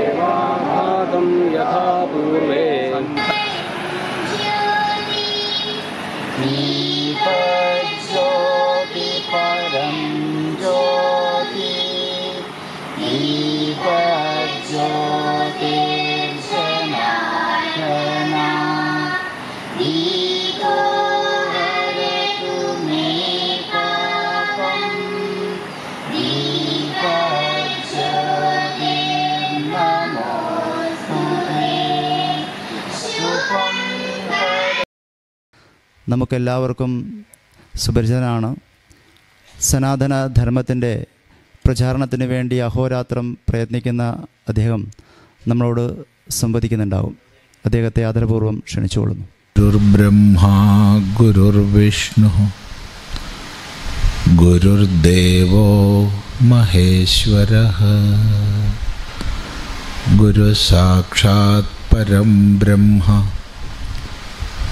देवाभागं यथा पूर्वे दीपज्योति परं ज्योति दीपज्योतिर्जनार्दना दीपो हरतु मे पापं നമുക്കെല്ലാവർക്കും സുപരിചിതനാണ്. സനാതന ധർമ്മത്തിൻ്റെ പ്രചാരണത്തിന് വേണ്ടി അഹോരാത്രം പ്രയത്നിക്കുന്ന അദ്ദേഹം നമ്മളോട് സംവദിക്കുന്നുണ്ടാവും. അദ്ദേഹത്തെ ആദരപൂർവ്വം ക്ഷണിച്ചുകൊള്ളുന്നു. ഗുരുർബ്രഹ്മാ ഗുരുർവിഷ്ണു ഗുരുർദേവോ മഹേശ്വരഃ ഗുരു സാക്ഷാത് പരം ബ്രഹ്മ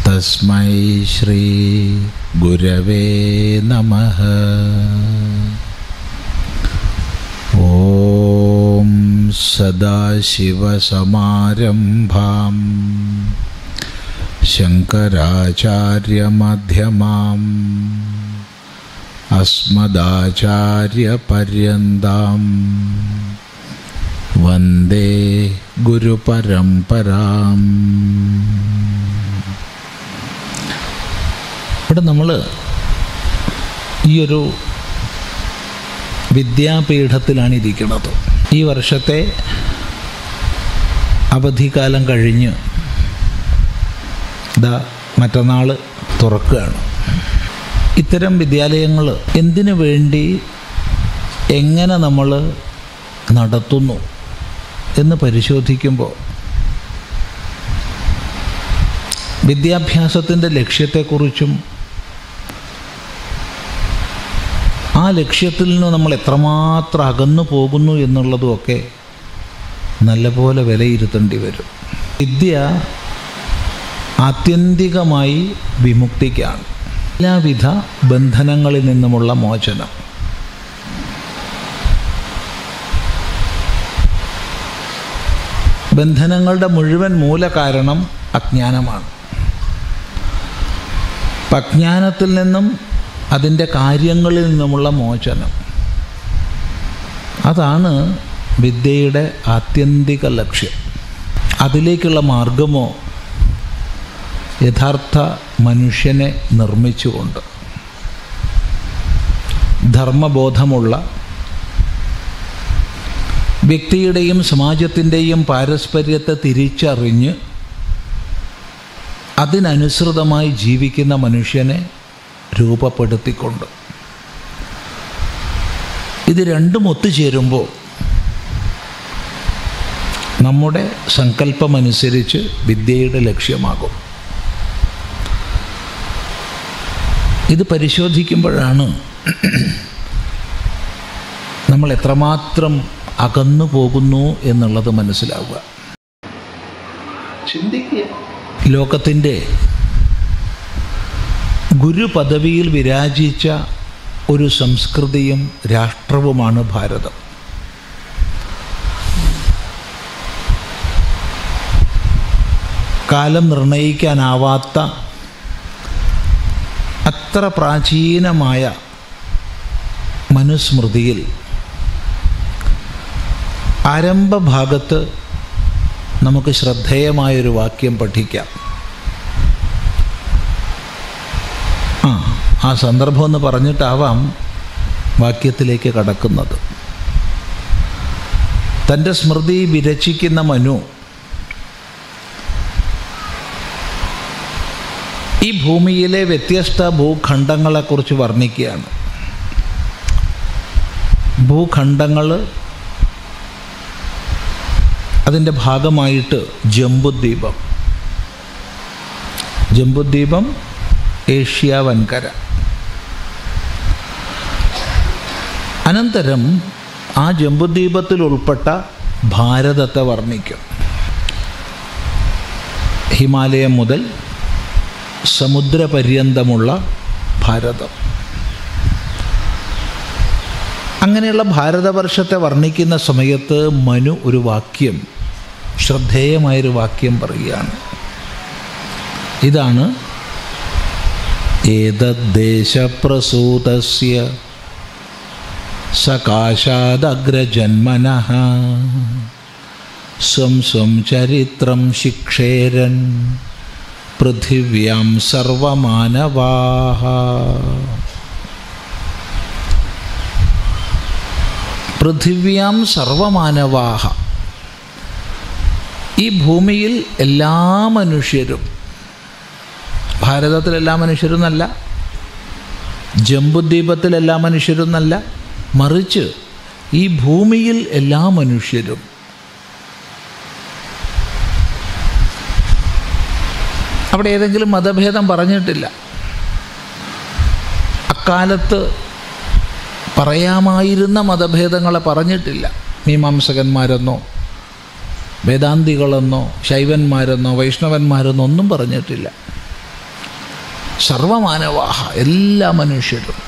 തസ്മൈ ശ്രീ ഗുരവേ നമഃ. ഓം സദാശിവസമാരംഭാം ശങ്കരാചാര്യമധ്യമാം അസ്മദാചാര്യപര്യന്താം വന്ദേ ഗുരുപരമ്പരാം. ഇവിടെ നമ്മൾ ഈ ഒരു വിദ്യാപീഠത്തിലാണ് ഇരിക്കുന്നത്. ഈ വർഷത്തെ അവധിക്കാലം കഴിഞ്ഞ് മറ്റന്നാൾ തുറക്കുകയാണ്. ഇത്തരം വിദ്യാലയങ്ങൾ എന്തിനു വേണ്ടി എങ്ങനെ നമ്മൾ നടത്തുന്നു എന്ന് പരിശോധിക്കുമ്പോൾ വിദ്യാഭ്യാസത്തിൻ്റെ ലക്ഷ്യത്തെക്കുറിച്ചും ആ ലക്ഷ്യത്തിൽ നിന്ന് നമ്മൾ എത്രമാത്രം അകന്നു പോകുന്നു എന്നുള്ളതുമൊക്കെ നല്ലപോലെ വിലയിരുത്തേണ്ടി വരും. വിദ്യ ആത്യന്തികമായി വിമുക്തിക്കാണ്, എല്ലാവിധ ബന്ധനങ്ങളിൽ നിന്നുമുള്ള മോചനം. ബന്ധനങ്ങളുടെ മുഴുവൻ മൂലകാരണം അജ്ഞാനമാണ്. അജ്ഞാനത്തിൽ നിന്നും അതിൻ്റെ കാര്യങ്ങളിൽ നിന്നുമുള്ള മോചനം, അതാണ് വിദ്യയുടെ ആത്യന്തിക ലക്ഷ്യം. അതിലേക്കുള്ള മാർഗമോ യഥാർത്ഥ മനുഷ്യനെ നിർമ്മിച്ചുകൊണ്ട് ധർമ്മബോധമുള്ള വ്യക്തിയുടെയും സമാജത്തിൻ്റെയും പാരസ്പര്യത്തെ തിരിച്ചറിഞ്ഞ് അതിനനുസൃതമായി ജീവിക്കുന്ന മനുഷ്യനെ രൂപപ്പെടുത്തിക്കൊണ്ട് ഇത് രണ്ടും ഒത്തുചേരുമ്പോൾ നമ്മുടെ സങ്കല്പമനുസരിച്ച് വിദ്യയുടെ ലക്ഷ്യമാകും. ഇത് പരിശോധിക്കുമ്പോഴാണ് നമ്മൾ എത്രമാത്രം അകന്നു പോകുന്നു എന്നുള്ളത് മനസ്സിലാവുക. ചിന്തിക്കുക. ലോകത്തിൻ്റെ ഗുരുപദവിയിൽ വിരാജിച്ച ഒരു സംസ്കൃതിയും രാഷ്ട്രവുമാണ് ഭാരതം. കാലം നിർണയിക്കാനാവാത്ത അത്ര പ്രാചീനമായ മനുസ്മൃതിയിൽ ആരംഭഭാഗത്ത് നമുക്ക് ശ്രദ്ധേയമായൊരു വാക്യം പഠിക്കാം. ആ സന്ദർഭം എന്ന് പറഞ്ഞിട്ടാവാം വാക്യത്തിലേക്ക് കടക്കുന്നത്. തൻ്റെ സ്മൃതി വിരചിക്കുന്ന മനു ഈ ഭൂമിയിലെ വ്യത്യസ്ത ഭൂഖണ്ഡങ്ങളെക്കുറിച്ച് വർണ്ണിക്കുകയാണ്. ഭൂഖണ്ഡങ്ങൾ, അതിൻ്റെ ഭാഗമായിട്ട് ജംബുദ്വീപം, ഏഷ്യ വൻകര. അനന്തരം ആ ജംബുദ്വീപത്തിൽ ഉൾപ്പെട്ട ഭാരതത്തെ വർണ്ണിക്കും. ഹിമാലയം മുതൽ സമുദ്രപര്യന്തമുള്ള ഭാരതം. അങ്ങനെയുള്ള ഭാരതവർഷത്തെ വർണ്ണിക്കുന്ന സമയത്ത് മനു ഒരു വാക്യം, ശ്രദ്ധേയമായൊരു വാക്യം പറയുകയാണ്. ഇതാണ്: ഏതദ്ദേശപ്രസൂതസ്യ സകാശാദഗ്രജന്മനഃ സ്വം സ്വം ചരിത്രം ശിക്ഷേരൻ പൃഥിവ്യാം സർവമാനവാഃ. പൃഥിവ്യാം സർവമാനവാഃ. ഈ ഭൂമിയിൽ എല്ലാ മനുഷ്യരും, ഭാരതത്തിലെല്ലാ മനുഷ്യരും എന്നല്ല, ജംബുദ്വീപത്തിലെല്ലാ മനുഷ്യരും എന്നല്ല, മറിച്ച് ഈ ഭൂമിയിൽ എല്ലാ മനുഷ്യരും. അവിടെ ഏതെങ്കിലും മതഭേദം പറഞ്ഞിട്ടില്ല. അക്കാലത്ത് പറയാമായിരുന്ന മതഭേദങ്ങളെ പറഞ്ഞിട്ടില്ല. മീമാംസകന്മാരെന്നോ വേദാന്തികളെന്നോ ശൈവന്മാരെന്നോ വൈഷ്ണവന്മാരെന്നോ ഒന്നും പറഞ്ഞിട്ടില്ല. സർവമാനവാഹ, എല്ലാ മനുഷ്യരും.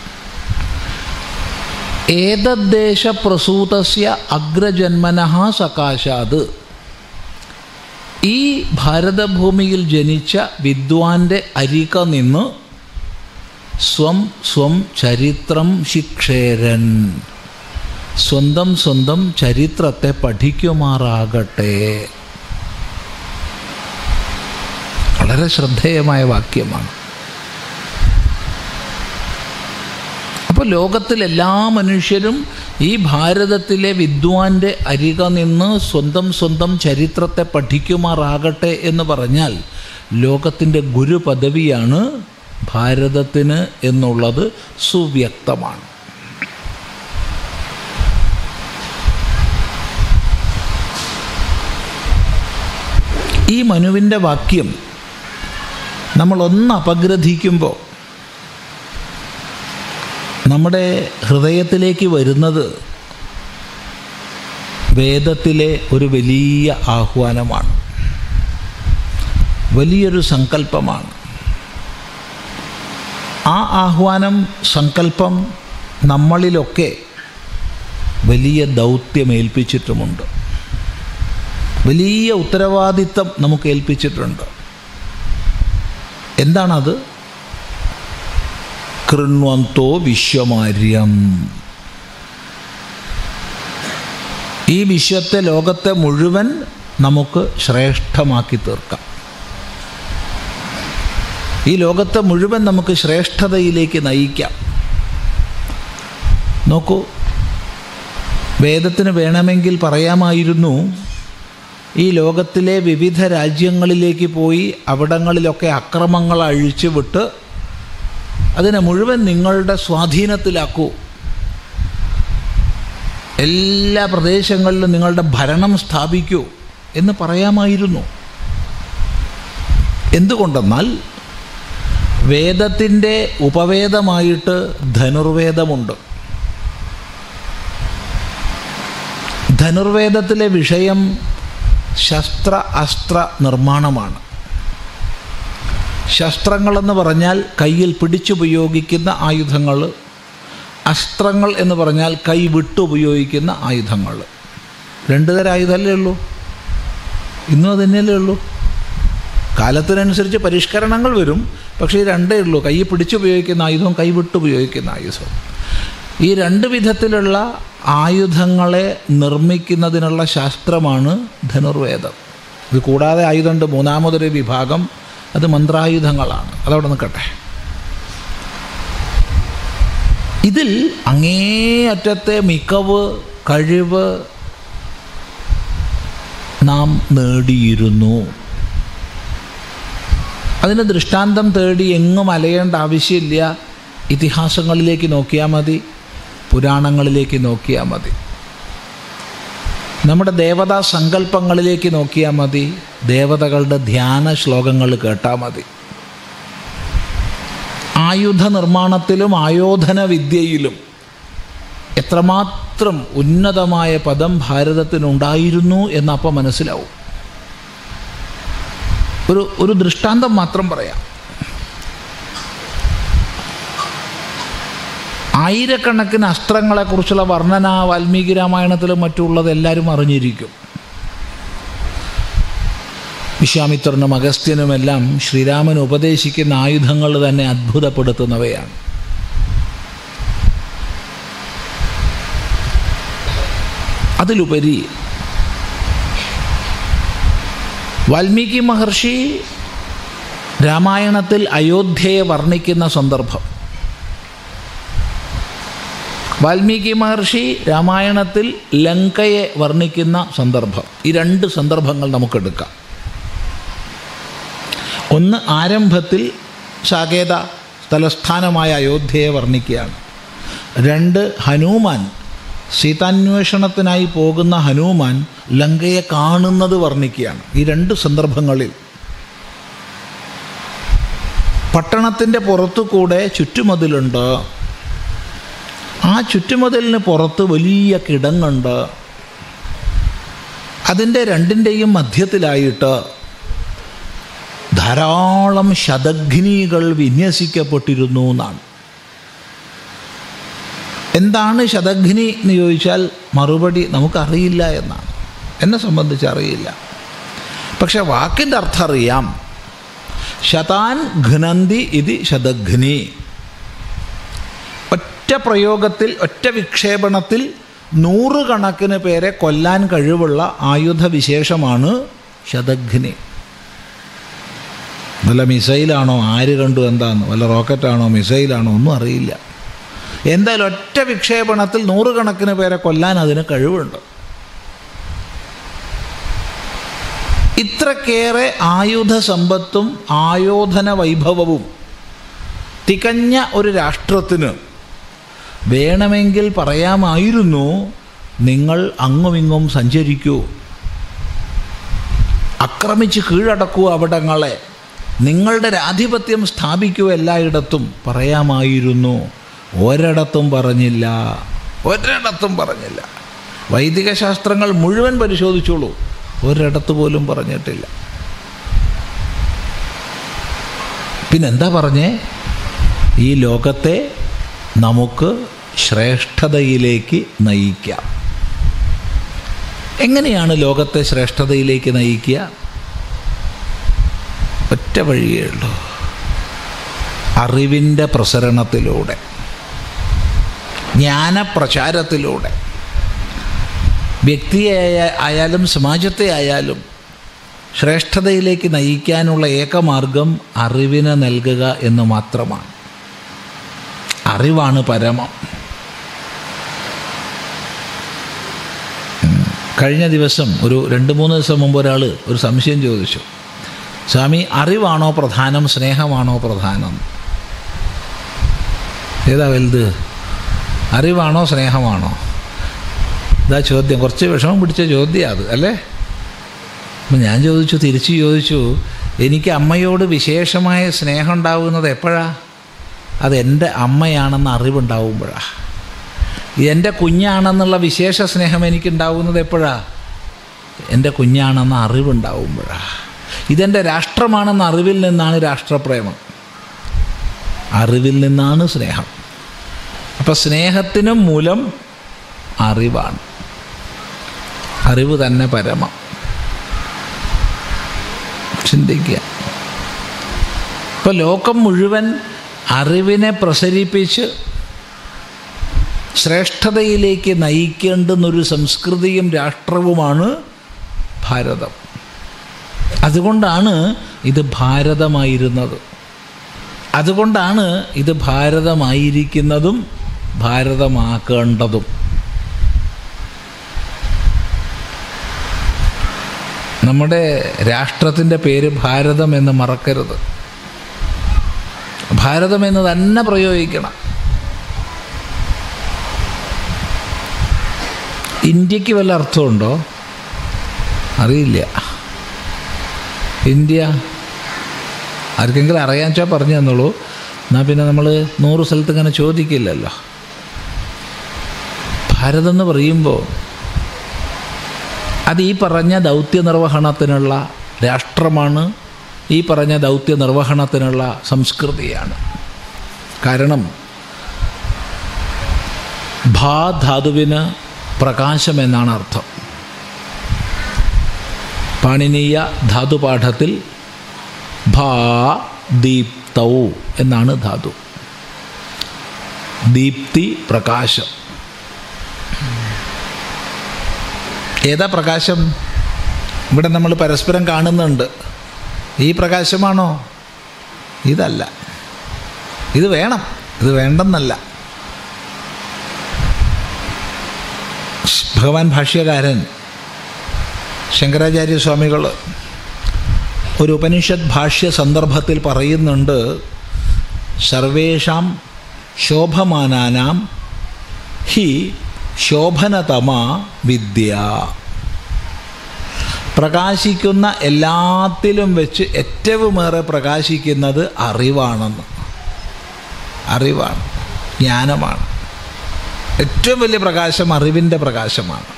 ഏതദ്ദേശപ്രസൂതസ്യ അഗ്രജന്മനഃ സകാശാത്. ഈ ഭാരതഭൂമിയിൽ ജനിച്ച വിദ്വാൻ്റെ അരിക നിന്ന് സ്വം സ്വം ചരിത്രം ശിക്ഷേരൻ, സ്വന്തം സ്വന്തം ചരിത്രത്തെ പഠിക്കുമാറാകട്ടെ. വളരെ ശ്രദ്ധേയമായ വാക്യമാണ്. അപ്പോൾ ലോകത്തിലെല്ലാ മനുഷ്യരും ഈ ഭാരതത്തിലെ വിദ്വാൻ്റെ അരിക നിന്ന് സ്വന്തം സ്വന്തം ചരിത്രത്തെ പഠിക്കുമാറാകട്ടെ എന്ന് പറഞ്ഞാൽ ലോകത്തിൻ്റെ ഗുരുപദവിയാണ് ഭാരതത്തിന് എന്നുള്ളത് സുവ്യക്തമാണ്. ഈ മനുവിൻ്റെ വാക്യം നമ്മളൊന്ന് അപഗ്രഥിക്കുമ്പോൾ നമ്മുടെ ഹൃദയത്തിലേക്ക് വരുന്നത് വേദത്തിലെ ഒരു വലിയ ആഹ്വാനമാണ്, വലിയൊരു സങ്കല്പമാണ്. ആ ആഹ്വാനം, സങ്കല്പം നമ്മളിലൊക്കെ വലിയ ദൗത്യമേൽപ്പിച്ചിട്ടുമുണ്ട്, വലിയ ഉത്തരവാദിത്തം നമുക്ക് ഏൽപ്പിച്ചിട്ടുണ്ട്. എന്താണത്? കൃണ്വന്തോ വിശ്വമാര്യം. ഈ വിശ്വത്തെ, ലോകത്തെ മുഴുവൻ നമുക്ക് ശ്രേഷ്ഠമാക്കി തീർക്കാം. ഈ ലോകത്തെ മുഴുവൻ നമുക്ക് ശ്രേഷ്ഠതയിലേക്ക് നയിക്കാം. നോക്കൂ, വേദത്തിന് വേണമെങ്കിൽ പറയാമായിരുന്നു, ഈ ലോകത്തിലെ വിവിധ രാജ്യങ്ങളിലേക്ക് പോയി അവിടങ്ങളിലൊക്കെ അക്രമങ്ങൾ അഴിച്ചുവിട്ട് അതിനെ മുഴുവൻ നിങ്ങളുടെ സ്വാധീനത്തിലാക്കൂ, എല്ലാ പ്രദേശങ്ങളിലും നിങ്ങളുടെ ഭരണം സ്ഥാപിക്കൂ എന്ന് പറയാമായിരുന്നു. എന്തുകൊണ്ടെന്നാൽ വേദത്തിൻ്റെ ഉപവേദമായിട്ട് ധനുർവേദമുണ്ട്. ധനുർവേദത്തിലെ വിഷയം ശസ്ത്ര അസ്ത്ര നിർമ്മാണമാണ്. ശസ്ത്രങ്ങളെന്ന് പറഞ്ഞാൽ കയ്യിൽ പിടിച്ചുപയോഗിക്കുന്ന ആയുധങ്ങൾ, അസ്ത്രങ്ങൾ എന്ന് പറഞ്ഞാൽ കൈ വിട്ടുപയോഗിക്കുന്ന ആയുധങ്ങൾ. രണ്ട് തരം ആയുധമല്ലേ ഉള്ളൂ, ഇന്നും അതുതന്നെയല്ലേ ഉള്ളൂ. കാലത്തിനനുസരിച്ച് പരിഷ്കരണങ്ങൾ വരും, പക്ഷേ ഈ രണ്ടേ ഉള്ളൂ, കൈ പിടിച്ചുപയോഗിക്കുന്ന ആയുധവും കൈ വിട്ടുപയോഗിക്കുന്ന ആയുധവും. ഈ രണ്ട് വിധത്തിലുള്ള ആയുധങ്ങളെ നിർമ്മിക്കുന്നതിനുള്ള ശാസ്ത്രമാണ് ധനുർവേദം. ഇത് കൂടാതെ ആയുധമുണ്ട്, മൂന്നാമതൊരു വിഭാഗം, അത് മന്ത്രായുധങ്ങളാണ്. അതവിടെ നിൽക്കട്ടെ. ഇതിൽ അങ്ങേയറ്റത്തെ മികവ്, കഴിവ് നാം നേടിയിരുന്നു. അതിന് ദൃഷ്ടാന്തം തേടി എങ്ങും അലയേണ്ട ആവശ്യമില്ല. ഇതിഹാസങ്ങളിലേക്ക് നോക്കിയാൽ മതി, പുരാണങ്ങളിലേക്ക് നോക്കിയാൽ മതി, നമ്മുടെ ദേവതാ സങ്കല്പങ്ങളിലേക്ക് നോക്കിയാൽ മതി, ദേവതകളുടെ ധ്യാന ശ്ലോകങ്ങൾ കേട്ടാൽ മതി. ആയുധ നിർമ്മാണത്തിലും ആയോധന വിദ്യയിലും എത്രമാത്രം ഉന്നതമായ പദം ഭാരതത്തിനുണ്ടായിരുന്നു എന്നപ്പോൾ മനസ്സിലാവും. ഒരു ദൃഷ്ടാന്തം മാത്രം പറയാം. ആയിരക്കണക്കിന് അസ്ത്രങ്ങളെക്കുറിച്ചുള്ള വർണ്ണന വാൽമീകി രാമായണത്തിലും മറ്റുള്ളത് എല്ലാവരും അറിഞ്ഞിരിക്കും. വിശ്വാമിത്രനും അഗസ്ത്യനുമെല്ലാം ശ്രീരാമൻ ഉപദേശിക്കുന്ന ആയുധങ്ങൾ തന്നെ അത്ഭുതപ്പെടുത്തുന്നവയാണ്. അതിലുപരി വാൽമീകി മഹർഷി രാമായണത്തിൽ അയോധ്യയെ വർണ്ണിക്കുന്ന സന്ദർഭം, വാൽമീകി മഹർഷി രാമായണത്തിൽ ലങ്കയെ വർണ്ണിക്കുന്ന സന്ദർഭം, ഈ രണ്ട് സന്ദർഭങ്ങൾ നമുക്കെടുക്കാം. ഒന്ന്, ആരംഭത്തിൽ സാകേത തലസ്ഥാനമായ അയോധ്യയെ വർണ്ണിക്കുകയാണ്. രണ്ട്, ഹനുമാൻ, സീതാന്വേഷണത്തിനായി പോകുന്ന ഹനുമാൻ ലങ്കയെ കാണുന്നത് വർണ്ണിക്കുകയാണ്. ഈ രണ്ട് സന്ദർഭങ്ങളിൽ പട്ടണത്തിൻ്റെ പുറത്തു കൂടെ ചുറ്റുമതിലുണ്ട്. ആ ചുറ്റുമതിലിന് പുറത്ത് വലിയ കിടങ്ങുണ്ട്. അതിൻ്റെ രണ്ടിൻ്റെയും മധ്യത്തിലായിട്ട് ധാരാളം ശതഘ്നികൾ വിന്യസിക്കപ്പെട്ടിരുന്നു എന്നാണ്. എന്താണ് ശതഘ്നി എന്ന് ചോദിച്ചാൽ മറുപടി നമുക്കറിയില്ല എന്നാണ്. എന്നെ സംബന്ധിച്ച് അറിയില്ല. പക്ഷെ വാക്കിൻ്റെ അർത്ഥം അറിയാം. ശതാൻ ഘ്നന്തി ഇതി ശതഘ്നി. ഒറ്റ പ്രയോഗത്തിൽ, ഒറ്റ വിക്ഷേപണത്തിൽ 100 കണക്കിന് പേരെ കൊല്ലാൻ കഴിവുള്ള ആയുധവിശേഷമാണ് ശതഘ്നി. വല്ല മിസൈലാണോ, ആര് കണ്ടു എന്താന്ന്, വല്ല റോക്കറ്റാണോ മിസൈലാണോ ഒന്നും അറിയില്ല. എന്തായാലും ഒറ്റ വിക്ഷേപണത്തിൽ 100 കണക്കിന് പേരെ കൊല്ലാൻ അതിന് കഴിവുണ്ട്. ഇത്രക്കേറെ ആയുധ സമ്പത്തും ആയോധന വൈഭവവും തികഞ്ഞ ഒരു രാഷ്ട്രത്തിന് വേണമെങ്കിൽ പറയാമായിരുന്നു, നിങ്ങൾ അങ്ങുമിങ്ങും സഞ്ചരിക്കൂ, ആക്രമിച്ച് കീഴടക്കൂ അവിടങ്ങളെ, നിങ്ങളുടെ ആധിപത്യം സ്ഥാപിക്കൂ എല്ലായിടത്തും പറയാമായിരുന്നു. ഒരിടത്തും പറഞ്ഞില്ല, ഒരിടത്തും പറഞ്ഞില്ല. വൈദിക ശാസ്ത്രങ്ങൾ മുഴുവൻ പരിശോധിച്ചോളൂ, ഒരിടത്ത് പോലും പറഞ്ഞിട്ടില്ല. പിന്നെന്താ പറഞ്ഞേ? ഈ ലോകത്തെ നമുക്ക് ശ്രേഷ്ഠതയിലേക്ക് നയിക്കാം. എങ്ങനെയാണ് ലോകത്തെ ശ്രേഷ്ഠതയിലേക്ക് നയിക്കുക? ഒറ്റ വഴിയേ ഉള്ളൂ, അറിവിൻ്റെ പ്രസരണത്തിലൂടെ, ജ്ഞാനപ്രചാരത്തിലൂടെ. വ്യക്തിയെ ആയാലും സമാജത്തെ ആയാലും ശ്രേഷ്ഠതയിലേക്ക് നയിക്കാനുള്ള ഏകമാർഗം അറിവിനെ നൽകുക എന്ന് മാത്രമാണ്. അറിവാണ് പരമം. കഴിഞ്ഞ ദിവസം ഒരു 2-3 ദിവസം മുമ്പ് ഒരാൾ ഒരു സംശയം ചോദിച്ചു, സ്വാമി, അറിവാണോ പ്രധാനം, സ്നേഹമാണോ പ്രധാനം? ഏതാ വലുത്, അറിവാണോ സ്നേഹമാണോ? ഇതാ ചോദ്യം. കുറച്ച് വിഷമം പിടിച്ച ചോദ്യം അത് അല്ലേ? അപ്പം ഞാൻ തിരിച്ചു ചോദിച്ചു, എനിക്ക് അമ്മയോട് വിശേഷമായ സ്നേഹം ഉണ്ടാകുന്നത് എപ്പോഴാണ്? അത് എൻ്റെ അമ്മയാണെന്ന് അറിവുണ്ടാവുമ്പോഴാണ്. എൻ്റെ കുഞ്ഞാണെന്നുള്ള വിശേഷ സ്നേഹം എനിക്കുണ്ടാകുന്നത് എപ്പോഴാണ്? എൻ്റെ കുഞ്ഞാണെന്ന അറിവുണ്ടാവുമ്പോഴാണ്. ഇതെൻ്റെ രാഷ്ട്രമാണെന്ന അറിവിൽ നിന്നാണ് രാഷ്ട്രപ്രേമം, അറിവിൽ നിന്നാണ് സ്നേഹം. അപ്പം സ്നേഹത്തിനും മൂലം അറിവാണ്. അറിവ് തന്നെ പരമം. ചിന്തിക്കുക. ഇപ്പോൾ ലോകം മുഴുവൻ അറിവിനെ പ്രസരിപ്പിച്ച് ശ്രേഷ്ഠതയിലേക്ക് നയിക്കേണ്ടുന്നൊരു സംസ്കൃതിയും രാഷ്ട്രവുമാണ് ഭാരതം. അതുകൊണ്ടാണ് ഇത് ഭാരതമായിരുന്നത്. അതുകൊണ്ടാണ് ഇത് ഭാരതമായിരിക്കുന്നതും ഭാരതമാക്കേണ്ടതും. നമ്മുടെ രാഷ്ട്രത്തിൻ്റെ പേര് ഭാരതം എന്ന് മറക്കരുത്. ഭാരതം എന്ന് തന്നെ പ്രയോഗിക്കണം. ഇന്ത്യക്ക് വല്ല അർത്ഥമുണ്ടോ? അറിയില്ല. ഇന്ത്യ ആർക്കെങ്കിലും അറിയാൻ വെച്ചാൽ പറഞ്ഞു തന്നോളൂ. എന്നാൽ പിന്നെ നമ്മൾ 100 സ്ഥലത്ത് ഇങ്ങനെ ചോദിക്കില്ലല്ലോ. ഭാരതം എന്ന് പറയുമ്പോൾ അത് ഈ പറഞ്ഞ ദൗത്യനിർവഹണത്തിനുള്ള രാഷ്ട്രമാണ്, ഈ പറഞ്ഞ ദൗത്യനിർവഹണത്തിനുള്ള സംസ്കൃതിയാണ്. കാരണം ഭാ ധാതുവിന് പ്രകാശം എന്നാണ് അർത്ഥം. പാണിനീയ ധാതുപാഠത്തിൽ ഭാ ദീപ്തൗ എന്നാണ് ധാതു. ദീപ്തി, പ്രകാശം. ഏതാ പ്രകാശം? ഇവിടെ നമ്മൾ പരസ്പരം കാണുന്നുണ്ട്. ഈ പ്രകാശമാണോ? ഇതല്ല. ഇത് വേണം, ഇത് വേണ്ടെന്നല്ല. ഭഗവാൻ ഭാഷ്യകാരൻ ശങ്കരാചാര്യ സ്വാമികൾ ഒരു ഉപനിഷത് ഭാഷ്യ സന്ദർഭത്തിൽ പറയുന്നുണ്ട്, സർവേഷാം ശോഭമാനാനാം ഹി ശോഭനതമാ വിദ്യ. പ്രകാശിക്കുന്ന എല്ലാത്തിലും വെച്ച് ഏറ്റവുമേറെ പ്രകാശിക്കുന്നത് അറിവാണെന്ന്. അറിവാണ്, ജ്ഞാനമാണ്. ഏറ്റവും വലിയ പ്രകാശം അറിവിൻ്റെ പ്രകാശമാണ്.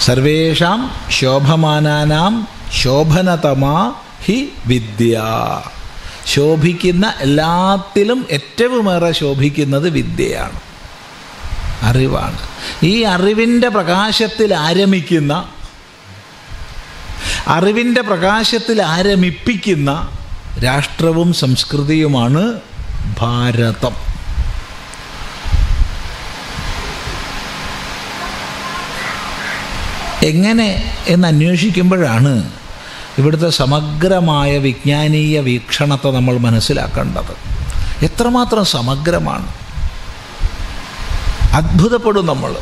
സർവേഷാം ശോഭമാനാനാം ശോഭനതമാ ഹി വിദ്യ. ശോഭിക്കുന്ന എല്ലാത്തിലും ഏറ്റവുമേറെ ശോഭിക്കുന്നത് വിദ്യയാണ്, അറിവാണ്. ഈ അറിവിൻ്റെ പ്രകാശത്തിൽ ആരമിക്കുന്ന, അറിവിൻ്റെ പ്രകാശത്തിൽ ആരമിപ്പിക്കുന്ന രാഷ്ട്രവും സംസ്കൃതിയുമാണ് ഭാരതം. എങ്ങനെ എന്നന്വേഷിക്കുമ്പോഴാണ് ഇവിടുത്തെ സമഗ്രമായ വിജ്ഞാനീയ വീക്ഷണത്തെ നമ്മൾ മനസ്സിലാക്കേണ്ടത്. എത്രമാത്രം സമഗ്രമാണ്! അത്ഭുതപ്പെടും നമ്മൾ.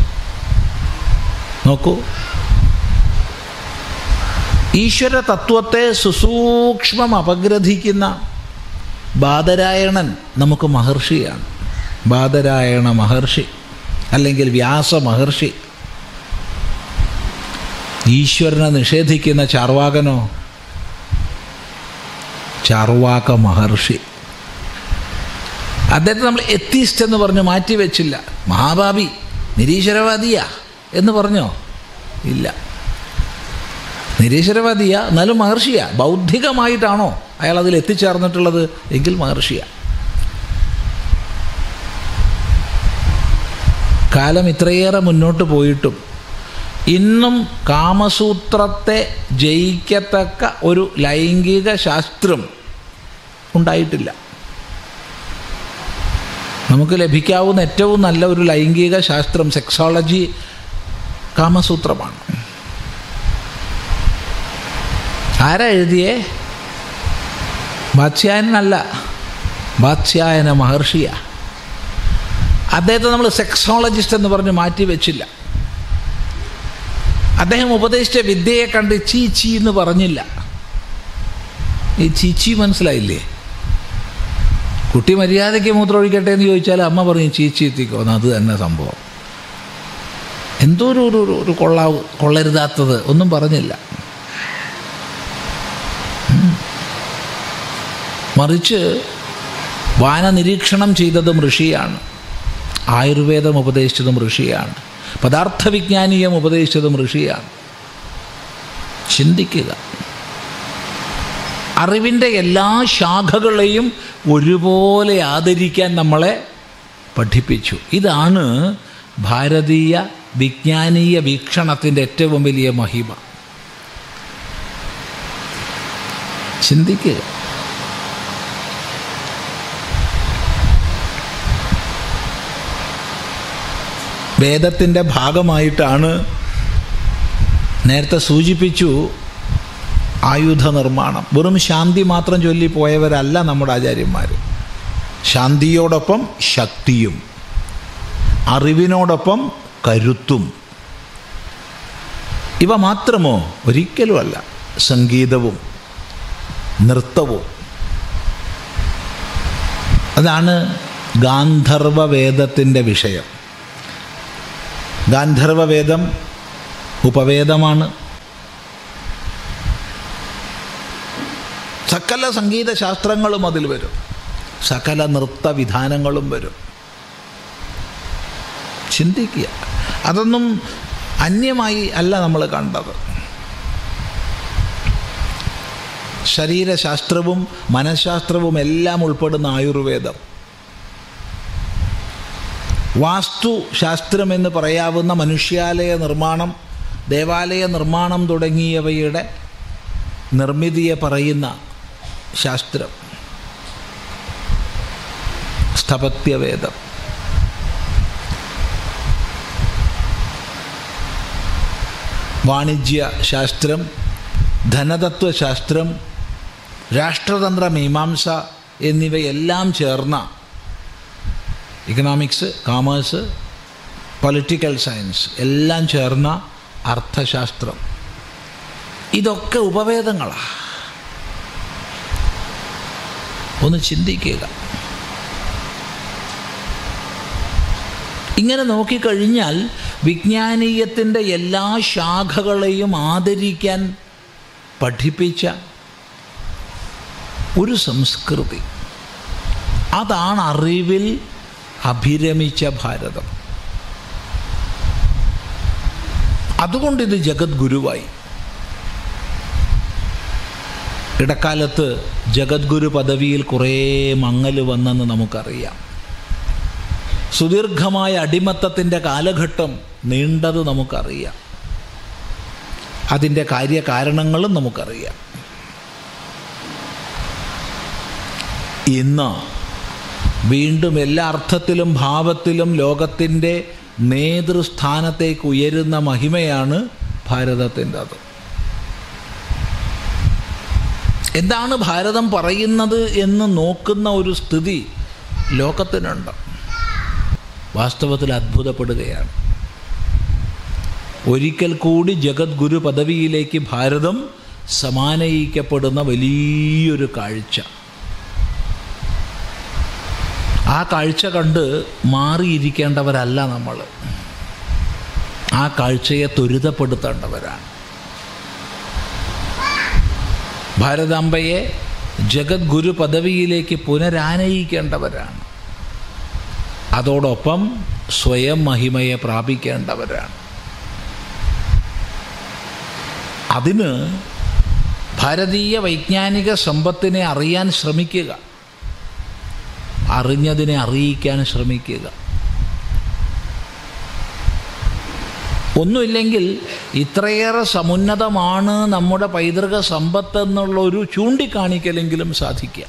നോക്കൂ, ഈശ്വര തത്വത്തെ സുസൂക്ഷ്മം അപഗ്രഥിക്കുന്ന ബാദരായണൻ നമുക്ക് മഹർഷിയാണ്. ബാദരായണ മഹർഷി അല്ലെങ്കിൽ വ്യാസ മഹർഷി. ഈശ്വരനെ നിഷേധിക്കുന്ന ചാർവാകനോ? ചാർവാക മഹർഷി. അദ്ദേഹത്തെ നമ്മൾ എത്തിസ്റ്റ് എന്ന് പറഞ്ഞ് മാറ്റിവെച്ചില്ല. മഹാഭാവി, നിരീശ്വരവാദിയാ എന്ന് പറഞ്ഞോ? ഇല്ല. നിരീശ്വരവാദിയാ, എന്നാലും മഹർഷിയാ. ബൗദ്ധികമായിട്ടാണോ അയാൾ അതിൽ എത്തിച്ചേർന്നിട്ടുള്ളത്? എങ്കിൽ മഹർഷിയാ. കാലം ഇത്രയേറെ മുന്നോട്ട് പോയിട്ടും ഇന്നും കാമസൂത്രത്തെ ജയിക്കത്തക്ക ഒരു ലൈംഗിക ശാസ്ത്രം ഉണ്ടായിട്ടില്ല. നമുക്ക് ലഭിക്കാവുന്ന ഏറ്റവും നല്ല ഒരു ലൈംഗിക ശാസ്ത്രം, സെക്സോളജി, കാമസൂത്രമാണ്. ആരാ എഴുതിയേ? വാത്സ്യായനല്ല, വാത്സ്യായന മഹർഷിയാ. അദ്ദേഹത്തെ നമ്മൾ സെക്സോളജിസ്റ്റ് എന്ന് പറഞ്ഞ് മാറ്റി വെച്ചില്ല. അദ്ദേഹം ഉപദേശിച്ച വിദ്യയെ കണ്ട് ചീച്ചി എന്ന് പറഞ്ഞില്ല. ഈ ചീച്ചി മനസ്സിലായില്ലേ? കുട്ടി മര്യാദയ്ക്ക് മൂത്രമൊഴിക്കട്ടെ എന്ന് ചോദിച്ചാൽ അമ്മ പറയും ചീച്ചി എത്തിക്കോന്ന്. അത് തന്നെ സംഭവം. എന്തോ ഒരു കൊള്ളരുതാത്തത് ഒന്നും പറഞ്ഞില്ല. മറിച്ച് വാന നിരീക്ഷണം ചെയ്തതും ഋഷിയാണ്, ആയുർവേദം ഉപദേശിച്ചതും ഋഷിയാണ്, പദാർത്ഥവിജ്ഞാനീയം ഉപദേശിച്ചതും ഋഷിയാണ്. ചിന്തിക്കുക. അറിവിൻ്റെ എല്ലാ ശാഖകളെയും ഒരുപോലെ ആദരിക്കാൻ നമ്മളെ പഠിപ്പിച്ചു. ഇതാണ് ഭാരതീയ വിജ്ഞാനീയ വീക്ഷണത്തിൻ്റെ ഏറ്റവും വലിയ മഹിമ. ചിന്തിക്കുക. വേദത്തിൻ്റെ ഭാഗമായിട്ടാണ് നേരത്തെ സൂചിപ്പിച്ചു ആയുധ നിർമ്മാണം. വെറും ശാന്തി മാത്രം ചൊല്ലിപ്പോയവരല്ല നമ്മുടെ ആചാര്യന്മാർ. ശാന്തിയോടൊപ്പം ശക്തിയും, അറിവിനോടൊപ്പം കരുത്തും. ഇവ മാത്രമോ? ഒരിക്കലുമല്ല. സംഗീതവും നൃത്തവും. അതാണ് ഗാന്ധർവവേദത്തിൻ്റെ വിഷയം. ഗാന്ധർവവേദം ഉപവേദമാണ്. സകല സംഗീത ശാസ്ത്രങ്ങളും അതിൽ വരും, സകല നൃത്തവിധാനങ്ങളും വരും. ചിന്തിക്കുക. അതൊന്നും അന്യമായി അല്ല നമ്മൾ കണ്ടത്. ശരീരശാസ്ത്രവും മനഃശാസ്ത്രവും എല്ലാം ഉൾപ്പെടുന്ന ആയുർവേദം. വാസ്തുശാസ്ത്രമെന്ന് പറയാവുന്ന മനുഷ്യാലയ നിർമ്മാണം, ദേവാലയ നിർമ്മാണം തുടങ്ങിയവയുടെ നിർമ്മിതിയെ പറയുന്ന ശാസ്ത്രം, സ്ഥപത്യവേദം. വാണിജ്യ ശാസ്ത്രം, ധനതത്വശാസ്ത്രം, രാഷ്ട്രതന്ത്ര മീമാംസ എന്നിവയെല്ലാം ചേർന്ന ഇക്കണോമിക്സ്, കോമേഴ്സ്, പൊളിറ്റിക്കൽ സയൻസ് എല്ലാം ചേർന്ന അർത്ഥശാസ്ത്രം. ഇതൊക്കെ ഉപവേദങ്ങളാണ്. ഒന്ന് ചിന്തിക്കുക. ഇങ്ങനെ നോക്കിക്കഴിഞ്ഞാൽ വിജ്ഞാനീയത്തിൻ്റെ എല്ലാ ശാഖകളെയും ആദരിക്കാൻ പഠിപ്പിച്ച ഒരു സംസ്കൃതി, അതാണ് അറിവിൽ അഭിരമിച്ച ഭാരതം. അതുകൊണ്ടിത് ജഗദ്ഗുരുവായി. ഇടക്കാലത്ത് ജഗദ്ഗുരു പദവിയിൽ കുറേ മങ്ങൽ വന്നെന്ന് നമുക്കറിയാം. സുദീർഘമായ അടിമത്തത്തിൻ്റെ കാലഘട്ടം നീണ്ടത് നമുക്കറിയാം. അതിൻ്റെ കാര്യകാരണങ്ങളും നമുക്കറിയാം. ഇന്ന് വീണ്ടും എല്ലാ അർത്ഥത്തിലും ഭാവത്തിലും ലോകത്തിൻ്റെ നേതൃസ്ഥാനത്തേക്ക് ഉയരുന്ന മഹിമയാണ് ഭാരതത്തിൻ്റെത്. എന്താണ് ഭാരതം പറയുന്നത് എന്ന് നോക്കുന്ന ഒരു സ്ഥിതി ലോകത്തിനുണ്ട്. വാസ്തവത്തിൽ അത്ഭുതപ്പെടുകയാണ്. ഒരിക്കൽ കൂടി ജഗദ്ഗുരു പദവിയിലേക്ക് ഭാരതം സമാനയിക്കപ്പെടുന്ന വലിയൊരു കാഴ്ച. ആ കാഴ്ച കണ്ട് മാറിയിരിക്കേണ്ടവരല്ല നമ്മൾ. ആ കാഴ്ചയെ ത്വരിതപ്പെടുത്തേണ്ടവരാണ്. ഭാരതാംബയെ ജഗദ്ഗുരു പദവിയിലേക്ക് പുനരാനയിക്കേണ്ടവരാണ്. അതോടൊപ്പം സ്വയം മഹിമയെ പ്രാപിക്കേണ്ടവരാണ്. അതിന് ഭാരതീയ വൈജ്ഞാനിക സമ്പത്തിനെ അറിയാൻ ശ്രമിക്കുക, അറിഞ്ഞതിനെ അറിയിക്കാൻ ശ്രമിക്കുക. ഒന്നുമില്ലെങ്കിൽ ഇത്രയേറെ സമുന്നതമാണ് നമ്മുടെ പൈതൃക സമ്പത്തെന്നുള്ളൊരു ചൂണ്ടിക്കാണിക്കലെങ്കിലും സാധിക്കുക.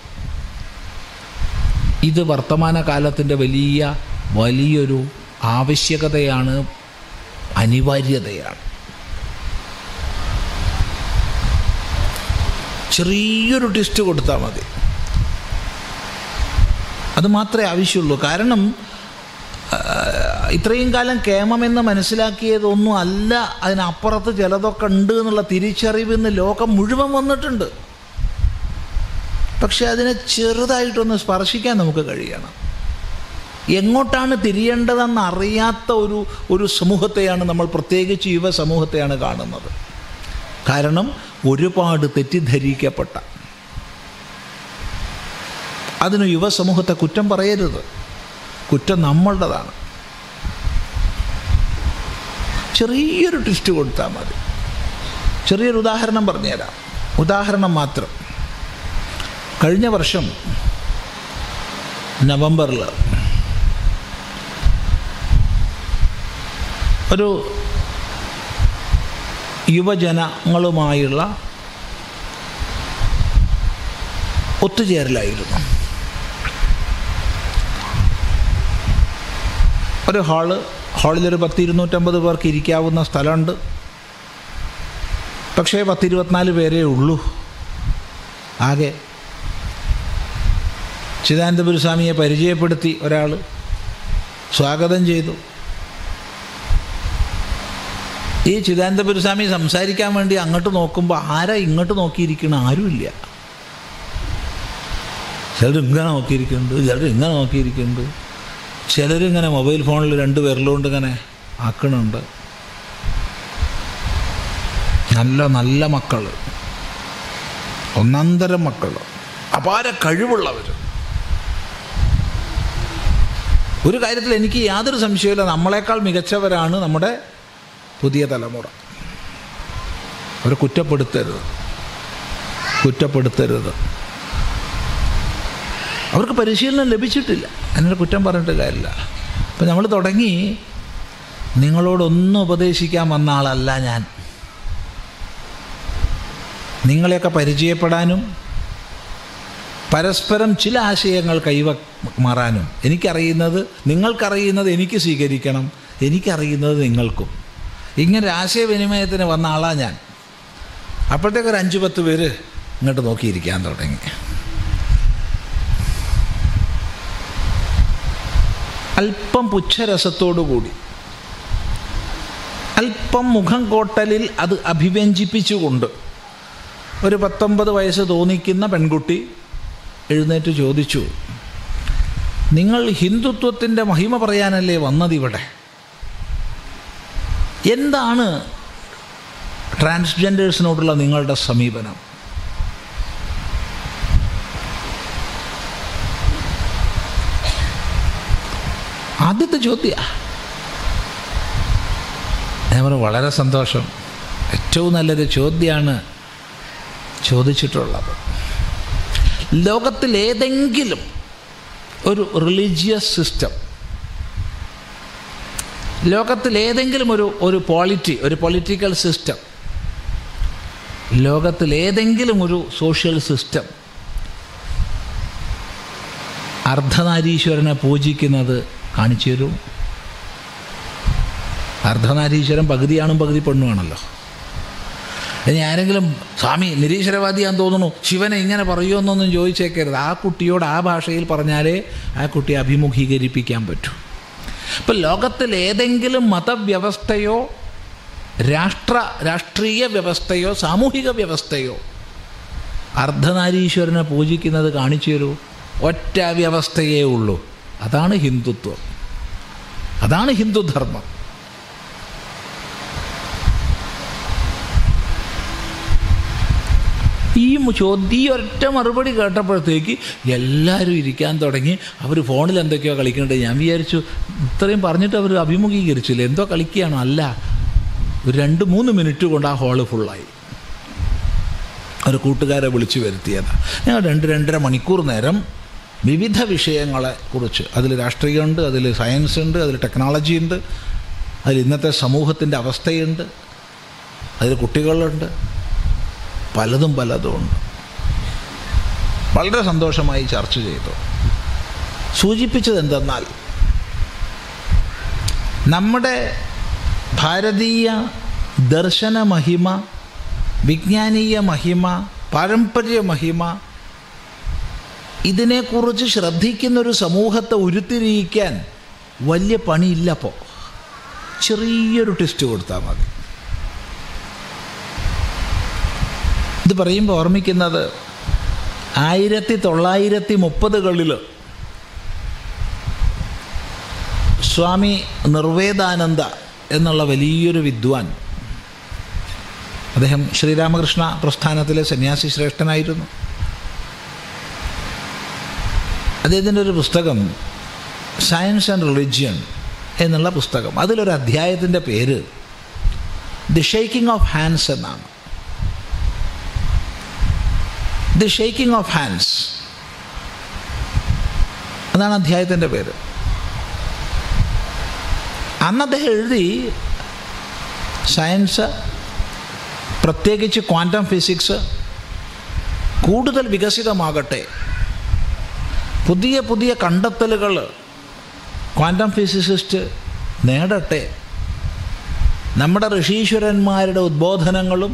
ഇത് വർത്തമാനകാലത്തിൻ്റെ വലിയൊരു ആവശ്യകതയാണ്, അനിവാര്യതയാണ്. ചെറിയൊരു ട്വിസ്റ്റ് കൊടുത്താൽ മതി, അത് മാത്രമേ ആവശ്യമുള്ളൂ. കാരണം ഇത്രയും കാലം കേമമെന്ന് മനസ്സിലാക്കിയതൊന്നും അല്ല, അതിനപ്പുറത്ത് ചിലതൊക്കെ ഉണ്ട് എന്നുള്ള തിരിച്ചറിവ് ഇന്ന് ലോകം മുഴുവൻ വന്നിട്ടുണ്ട്. പക്ഷെ അതിനെ ചെറുതായിട്ടൊന്ന് സ്പർശിക്കാൻ നമുക്ക് കഴിയണം. എങ്ങോട്ടാണ് തിരിയേണ്ടതെന്ന് അറിയാത്ത ഒരു സമൂഹത്തെയാണ് നമ്മൾ, പ്രത്യേകിച്ച് യുവ സമൂഹത്തെയാണ് കാണുന്നത്. കാരണം ഒരുപാട് തെറ്റിദ്ധരിക്കപ്പെട്ട, അതിന് യുവസമൂഹത്തെ കുറ്റം പറയരുത്, കുറ്റം നമ്മളുടേതാണ്. ചെറിയൊരു ട്വിസ്റ്റ് കൊടുത്താൽ മതി. ചെറിയൊരു ഉദാഹരണം പറഞ്ഞുതരാം, ഉദാഹരണം മാത്രം. കഴിഞ്ഞ വർഷം നവംബറിൽ ഒരു യുവജനങ്ങളുമായുള്ള ഒത്തുചേരലായിരുന്നു. ഒരു ഹാളിലൊരു 250 പേർക്ക് ഇരിക്കാവുന്ന സ്ഥലമുണ്ട്. പക്ഷേ 24 പേരേ ഉള്ളൂ ആകെ. ചിദാനന്ദപുരസ്വാമിയെ പരിചയപ്പെടുത്തി ഒരാൾ, സ്വാഗതം ചെയ്തു. ഈ ചിദാനന്ദപുരസ്വാമി സംസാരിക്കാൻ വേണ്ടി അങ്ങോട്ട് നോക്കുമ്പോൾ ആരാ ഇങ്ങോട്ട് നോക്കിയിരിക്കണം? ആരുമില്ല. ചിലർ ഇങ്ങനെ നോക്കിയിരിക്കുന്നുണ്ട്, ചിലർ ഇങ്ങനെ നോക്കിയിരിക്കുന്നുണ്ട്, ചിലരിങ്ങനെ മൊബൈൽ ഫോണിൽ 2 വിരലുകൊണ്ട് ഇങ്ങനെ ആക്കണുണ്ട്. നല്ല മക്കൾ, ഒന്നാന്തരം മക്കൾ, അപാര കഴിവുള്ളവർ. ഒരു കാര്യത്തിൽ എനിക്ക് യാതൊരു സംശയമില്ല, നമ്മളെക്കാൾ മികച്ചവരാണ് നമ്മുടെ പുതിയ തലമുറ. അവരെ കുറ്റപ്പെടുത്തരുത്. അവർക്ക് പരിശീലനം ലഭിച്ചിട്ടില്ല, അതിനെ കുറ്റം പറഞ്ഞിട്ട് കാര്യമില്ല. അപ്പം നമ്മൾ തുടങ്ങി, നിങ്ങളോടൊന്നും ഉപദേശിക്കാൻ വന്ന ആളല്ല ഞാൻ. നിങ്ങളെയൊക്കെ പരിചയപ്പെടാനും പരസ്പരം ചില ആശയങ്ങൾ കൈമാറാനും, എനിക്കറിയുന്നത് നിങ്ങൾക്കറിയുന്നത് എനിക്ക് സ്വീകരിക്കണം, എനിക്കറിയുന്നത് നിങ്ങൾക്കും, ഇങ്ങനെ ആശയവിനിമയത്തിന് വന്ന ആളാണ് ഞാൻ. അപ്പോഴത്തേക്കൊരു 5-10 പേര് ഇങ്ങോട്ട് നോക്കിയിരിക്കാൻ തുടങ്ങി. അല്പം പുച്ഛരസത്തോടുകൂടി, അല്പം മുഖം കോട്ടലിൽ അത് അഭിവ്യഞ്ജിപ്പിച്ചുകൊണ്ട് ഒരു 19 വയസ്സ് തോന്നിക്കുന്ന പെൺകുട്ടി എഴുന്നേറ്റ് ചോദിച്ചു, നിങ്ങൾ ഹിന്ദുത്വത്തിൻ്റെ മഹിമ പറയാനല്ലേ വന്നതിവിടെ? എന്താണ് ട്രാൻസ്ജെൻഡേഴ്സിനോടുള്ള നിങ്ങളുടെ സമീപനം? ആദ്യത്തെ ചോദ്യ. ഞാൻ പറഞ്ഞു, വളരെ സന്തോഷം, ഏറ്റവും നല്ലൊരു ചോദ്യമാണ് ചോദിച്ചിട്ടുള്ളത്. ലോകത്തിലേതെങ്കിലും ഒരു റിലീജിയസ് സിസ്റ്റം, ലോകത്തിലേതെങ്കിലും ഒരു പൊളിറ്റിക്കൽ സിസ്റ്റം, ലോകത്തിലേതെങ്കിലും ഒരു സോഷ്യൽ സിസ്റ്റം അർദ്ധനാരീശ്വരനെ പൂജിക്കുന്നത് കാണിച്ചു തരൂ? അർദ്ധനാരീശ്വരൻ പകുതിയാണും പകുതി പെണ്ണുമാണല്ലോ. ഇനി ആരെങ്കിലും സ്വാമി നിരീശ്വരവാദിയാന്ന് തോന്നുന്നു, ശിവനെ ഇങ്ങനെ പറയുമെന്നൊന്നും ചോദിച്ചേക്കരുത്. ആ കുട്ടിയോട് ആ ഭാഷയിൽ പറഞ്ഞാലേ ആ കുട്ടിയെ അഭിമുഖീകരിപ്പിക്കാൻ പറ്റൂ. ഇപ്പം ലോകത്തിൽ ഏതെങ്കിലും മതവ്യവസ്ഥയോ രാഷ്ട്രീയ വ്യവസ്ഥയോ സാമൂഹിക വ്യവസ്ഥയോ അർദ്ധനാരീശ്വരനെ പൂജിക്കുന്നത് കാണിച്ചു തരൂ? ഒറ്റ വ്യവസ്ഥയേ ഉള്ളൂ, അതാണ് ഹിന്ദുത്വം, അതാണ് ഹിന്ദുധർമ്മം. ഈ ഒറ്റ മറുപടി കേട്ടപ്പോഴത്തേക്ക് എല്ലാവരും ഇരിക്കാൻ തുടങ്ങി. അവർ ഫോണിൽ എന്തൊക്കെയോ കളിക്കുന്നുണ്ട്. ഞാൻ വിചാരിച്ചു ഇത്രയും പറഞ്ഞിട്ട് അവർ അഭിമുഖീകരിച്ചില്ല, എന്തോ കളിക്കുകയാണോ? അല്ല, ഒരു 2-3 മിനിറ്റ് കൊണ്ട് ആ ഹാള് ഫുള്ളായി. ഒരു കൂട്ടുകാരെ വിളിച്ചു വരുത്തിയതാണ്. ഞങ്ങൾ 2-2.5 മണിക്കൂർ നേരം വിവിധ വിഷയങ്ങളെ കുറിച്ച്, അതിൽ രാഷ്ട്രീയമുണ്ട്, അതിൽ സയൻസ് ഉണ്ട്, അതിൽ ടെക്നോളജി ഉണ്ട്, അതിൽ ഇന്നത്തെ സമൂഹത്തിൻ്റെ അവസ്ഥയുണ്ട്, അതിൽ കുട്ടികളുണ്ട്, പലതും ഉണ്ട്. വളരെ സന്തോഷമായി ചർച്ച ചെയ്തു. സൂചിപ്പിച്ചത് എന്തെന്നാൽ, നമ്മുടെ ഭാരതീയ ദർശന മഹിമ, വിജ്ഞാനീയ മഹിമ, പാരമ്പര്യ മഹിമ, ഇതിനെക്കുറിച്ച് ശ്രദ്ധിക്കുന്നൊരു സമൂഹത്തെ ഉരുത്തിരിയിക്കാൻ വലിയ പണിയില്ലപ്പോൾ ചെറിയൊരു ടെസ്റ്റ് കൊടുത്താൽ മതി. ഇത് പറയുമ്പോൾ ഓർമ്മിക്കുന്നത് 1930കളിൽ സ്വാമി നിർവേദാനന്ദ എന്നുള്ള വലിയൊരു വിദ്വാൻ, അദ്ദേഹം ശ്രീരാമകൃഷ്ണ പ്രസ്ഥാനത്തിലെ സന്യാസി ശ്രേഷ്ഠനായിരുന്നു. അദ്ദേഹത്തിൻ്റെ ഒരു പുസ്തകം സയൻസ് ആൻഡ് റിലിജിയൻ എന്നുള്ള പുസ്തകം, അതിലൊരു അധ്യായത്തിൻ്റെ പേര് ദി ഷേക്കിംഗ് ഓഫ് ഹാൻഡ്സ് എന്നാണ്. ദി ഷേക്കിംഗ് ഓഫ് ഹാൻഡ്സ് അതാണ് അധ്യായത്തിൻ്റെ പേര്. അന്ന് അദ്ദേഹം എഴുതി, സയൻസ്, പ്രത്യേകിച്ച് ക്വാണ്ടം ഫിസിക്സ് കൂടുതൽ വികസിതമാകട്ടെ, പുതിയ പുതിയ കണ്ടെത്തലുകൾ ക്വാണ്ടം ഫിസിസിസ്റ്റ് നേടട്ടെ, നമ്മുടെ ഋഷീശ്വരന്മാരുടെ ഉദ്ബോധനങ്ങളും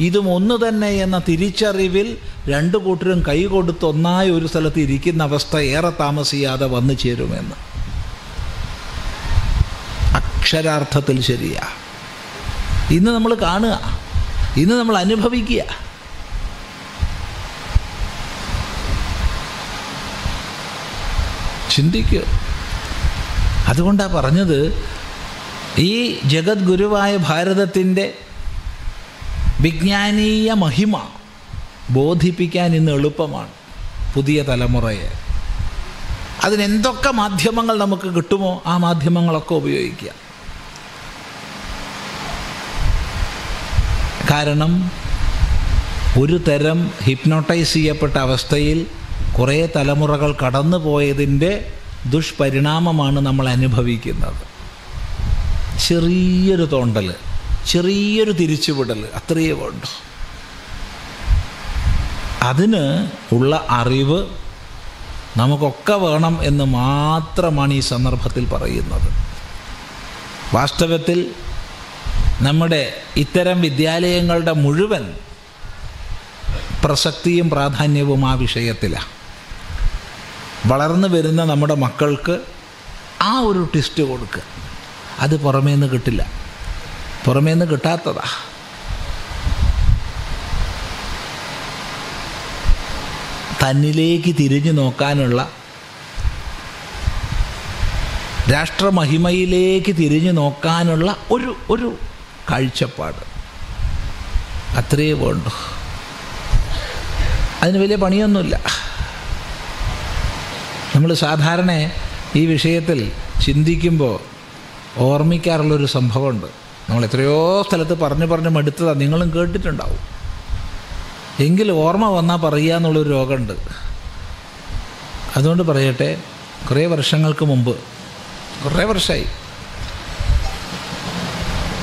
ഇതും ഒന്ന് തന്നെ എന്ന തിരിച്ചറിവിൽ രണ്ടു കൂട്ടരും കൈകൊടുത്ത് ഒന്നായി ഒരു സ്ഥലത്ത് ഇരിക്കുന്ന അവസ്ഥ ഏറെ താമസിയാതെ വന്നു ചേരുമെന്ന്. അക്ഷരാർത്ഥത്തിൽ ശരിയാ. ഇന്ന് നമ്മൾ കാണുക, ഇന്ന് നമ്മൾ അനുഭവിക്കുക. ചിന്തിക്കുക. അതുകൊണ്ടാണ് പറഞ്ഞത്, ഈ ജഗദ്ഗുരുവായ ഭാരതത്തിൻ്റെ വിജ്ഞാനീയ മഹിമ ബോധിപ്പിക്കാൻ ഇന്ന് എളുപ്പമാണ് പുതിയ തലമുറയെ. അതിനെന്തൊക്കെ മാധ്യമങ്ങൾ നമുക്ക് കിട്ടുമോ ആ മാധ്യമങ്ങളൊക്കെ ഉപയോഗിക്കുക. കാരണം ഒരു തരം ഹിപ്നോട്ടൈസ് ചെയ്യപ്പെട്ട അവസ്ഥയിൽ കുറേ തലമുറകൾ കടന്നു പോയതിൻ്റെ ദുഷ്പരിണാമമാണ് നമ്മൾ അനുഭവിക്കുന്നത്. ചെറിയൊരു തോണ്ടൽ, ചെറിയൊരു തിരിച്ചുവിടൽ, അത്രയേ വേണ്ടു. അതിന് ഉള്ള അറിവ് നമുക്കൊക്കെ വേണം എന്ന് മാത്രമാണ് ഈ സന്ദർഭത്തിൽ പറയുന്നത്. വാസ്തവത്തിൽ നമ്മുടെ ഇത്തരം വിദ്യാലയങ്ങളുടെ മുഴുവൻ പ്രസക്തിയും പ്രാധാന്യവും ആ വിഷയത്തിലാണ്. വളർന്നു വരുന്ന നമ്മുടെ മക്കൾക്ക് ആ ഒരു ട്വിസ്റ്റ് കൊടുക്കുക. അത് പുറമേന്ന് കിട്ടില്ല, പുറമേന്ന് കിട്ടാത്തതാ. തന്നിലേക്ക് തിരിഞ്ഞു നോക്കാനുള്ള, രാഷ്ട്രമഹിമയിലേക്ക് തിരിഞ്ഞു നോക്കാനുള്ള ഒരു കാഴ്ചപ്പാട് അത്രയേ വേണ്ടു. അതിന് വലിയ പണിയൊന്നുമില്ല. നമ്മൾ സാധാരണ ഈ വിഷയത്തിൽ ചിന്തിക്കുമ്പോൾ ഓർമ്മിക്കാറുള്ളൊരു സംഭവമുണ്ട്. നമ്മൾ എത്രയോ സ്ഥലത്ത് പറഞ്ഞു മടുത്തതാണ്, നിങ്ങളും കേട്ടിട്ടുണ്ടാവും. എങ്കിലും ഓർമ്മ വന്നാൽ പറയുക എന്നുള്ളൊരു രോഗമുണ്ട്. അതുകൊണ്ട് പറയട്ടെ, കുറേ വർഷങ്ങൾക്ക് മുമ്പ്, കുറേ വർഷമായി,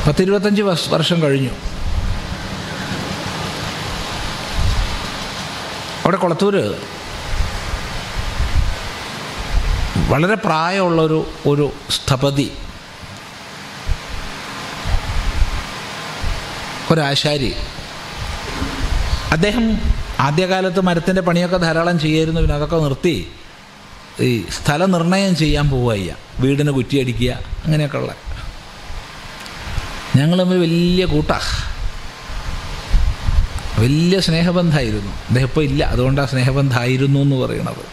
10-25 വർഷം കഴിഞ്ഞു. അവിടെ കൊളത്തൂർ വളരെ പ്രായമുള്ളൊരു സ്ഥപതി, ഒരാശാരി. അദ്ദേഹം ആദ്യകാലത്ത് മരത്തിൻ്റെ പണിയൊക്കെ ധാരാളം ചെയ്യായിരുന്നു. പിന്നെ അതൊക്കെ നിർത്തി ഈ സ്ഥലനിർണയം ചെയ്യാൻ പോവുക, വീടിന് കുറ്റിയടിക്കുക, അങ്ങനെയൊക്കെ ഉള്ള. ഞങ്ങൾ തമ്മിൽ വലിയ കൂട്ടാണ്, വലിയ സ്നേഹബന്ധമായിരുന്നു. അദ്ദേഹം ഇപ്പോൾ ഇല്ല, അതുകൊണ്ടാണ് സ്നേഹബന്ധമായിരുന്നു എന്ന് പറയണത്.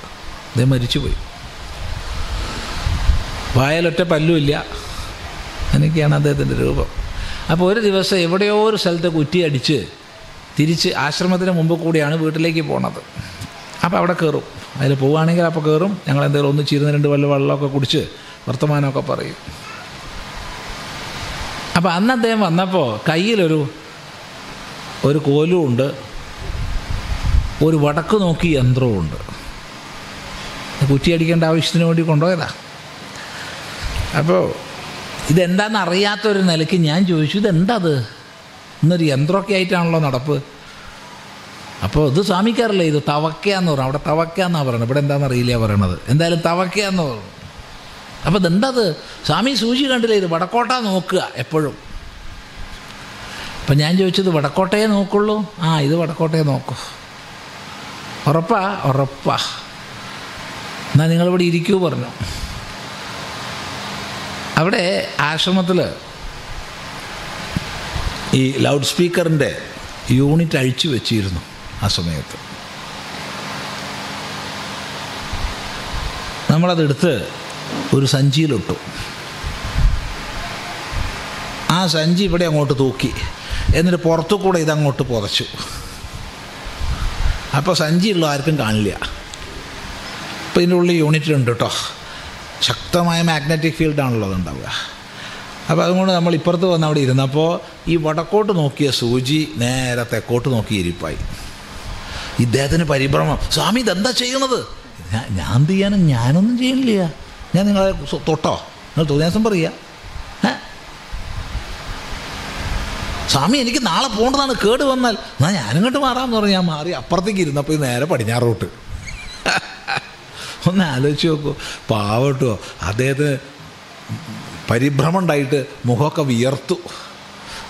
അദ്ദേഹം മരിച്ചുപോയി. വായലൊറ്റ പല്ലുമില്ല, അങ്ങനെയൊക്കെയാണ് അദ്ദേഹത്തിൻ്റെ രൂപം. അപ്പോൾ ഒരു ദിവസം എവിടെയോ ഒരു സ്ഥലത്ത് കുറ്റിയടിച്ച് തിരിച്ച് ആശ്രമത്തിന് മുമ്പ് കൂടിയാണ് വീട്ടിലേക്ക് പോണത്. അപ്പോൾ അവിടെ കയറും, അതിൽ പോവുകയാണെങ്കിൽ അപ്പോൾ കയറും. ഞങ്ങൾ എന്തെങ്കിലും ഒന്ന് ചീരുന്ന 2 വല്ല വെള്ളമൊക്കെ കുടിച്ച് വർത്തമാനമൊക്കെ പറയും. അപ്പോൾ അന്ന് അദ്ദേഹം വന്നപ്പോൾ കയ്യിലൊരു കോലുമുണ്ട്, ഒരു വടക്ക് നോക്കി യന്ത്രവുമുണ്ട്. കുറ്റിയടിക്കേണ്ട ആവശ്യത്തിന് വേണ്ടി കൊണ്ടുപോയതാ. അപ്പോൾ ഇതെന്താണെന്ന് അറിയാത്തൊരു നിലയ്ക്ക് ഞാൻ ചോദിച്ചു, ഇതെന്താ അത്? ഇന്നൊരു യന്ത്രമൊക്കെ ആയിട്ടാണല്ലോ നടപ്പ്. അപ്പോൾ ഇത് സ്വാമിക്കാരല്ലേ, ഇത് തവക്കയാന്ന് പറഞ്ഞു. അവിടെ തവക്കയെന്നാണ് പറയണത്, ഇവിടെ എന്താണെന്ന് അറിയില്ല പറയണത്. എന്തായാലും തവക്കയാന്ന് പറഞ്ഞു. അപ്പോൾ ഇതെന്താ അത്? സ്വാമി സൂചി കണ്ടില്ലേ, ഇത് വടക്കോട്ടാ നോക്കുക എപ്പോഴും. അപ്പം ഞാൻ ചോദിച്ചത് വടക്കോട്ടയെ നോക്കുള്ളൂ? ആ, ഇത് വടക്കോട്ടയെ നോക്കൂ. ഉറപ്പാ. എന്നാൽ നിങ്ങളിവിടെ ഇരിക്കൂ പറഞ്ഞു. അവിടെ ആശ്രമത്തിൽ ഈ ലൗഡ് സ്പീക്കറിൻ്റെ യൂണിറ്റ് അഴിച്ചു വെച്ചിരുന്നു. ആ സമയത്ത് നമ്മളതെടുത്ത് ഒരു സഞ്ചിയിലിട്ടു. ആ സഞ്ചി ഇവിടെ അങ്ങോട്ട് തൂക്കി, എന്നിട്ട് പുറത്തു കൂടെ ഇതങ്ങോട്ട് പുതച്ചു. അപ്പോൾ സഞ്ചിയുള്ള ആർക്കും കാണില്ല. അപ്പോൾ ഇതിൻ്റെ ഉള്ളിൽ യൂണിറ്റിലുണ്ട് കേട്ടോ. ശക്തമായ മാഗ്നറ്റിക് ഫീൽഡാണല്ലോ അതുണ്ടാവുക. അപ്പോൾ അതുകൊണ്ട് നമ്മൾ ഇപ്പുറത്ത് വന്ന് അവിടെ ഇരുന്നപ്പോൾ ഈ വടക്കോട്ട് നോക്കിയ സൂചി നേരെ തെക്കോട്ട് നോക്കി ഇരിപ്പായി. ഇദ്ദേഹത്തിന് പരിഭ്രമം, സ്വാമി ഇതെന്താ ചെയ്യുന്നത്? ഞാൻ ചെയ്യാനും, ഞാനൊന്നും ചെയ്യണില്ല. ഞാൻ നിങ്ങളെ തൊട്ടോ? നിങ്ങൾ തോന്നിയാസം പറയുക. സ്വാമി എനിക്ക് നാളെ പോകേണ്ടതാണ്, കേട് വന്നാൽ. എന്നാൽ ഞാനിങ്ങോട്ട് മാറാമെന്ന് പറഞ്ഞ് ഞാൻ മാറി അപ്പുറത്തേക്ക് ഇരുന്നപ്പോൾ ഇത് നേരെ പടിഞ്ഞാറോട്ട്. ഒന്ന് ആലോചിച്ച് നോക്കൂ, പാവട്ടോ, അദ്ദേഹത്തിന് പരിഭ്രമം ഉണ്ടായിട്ട് മുഖമൊക്കെ വിയർത്തു.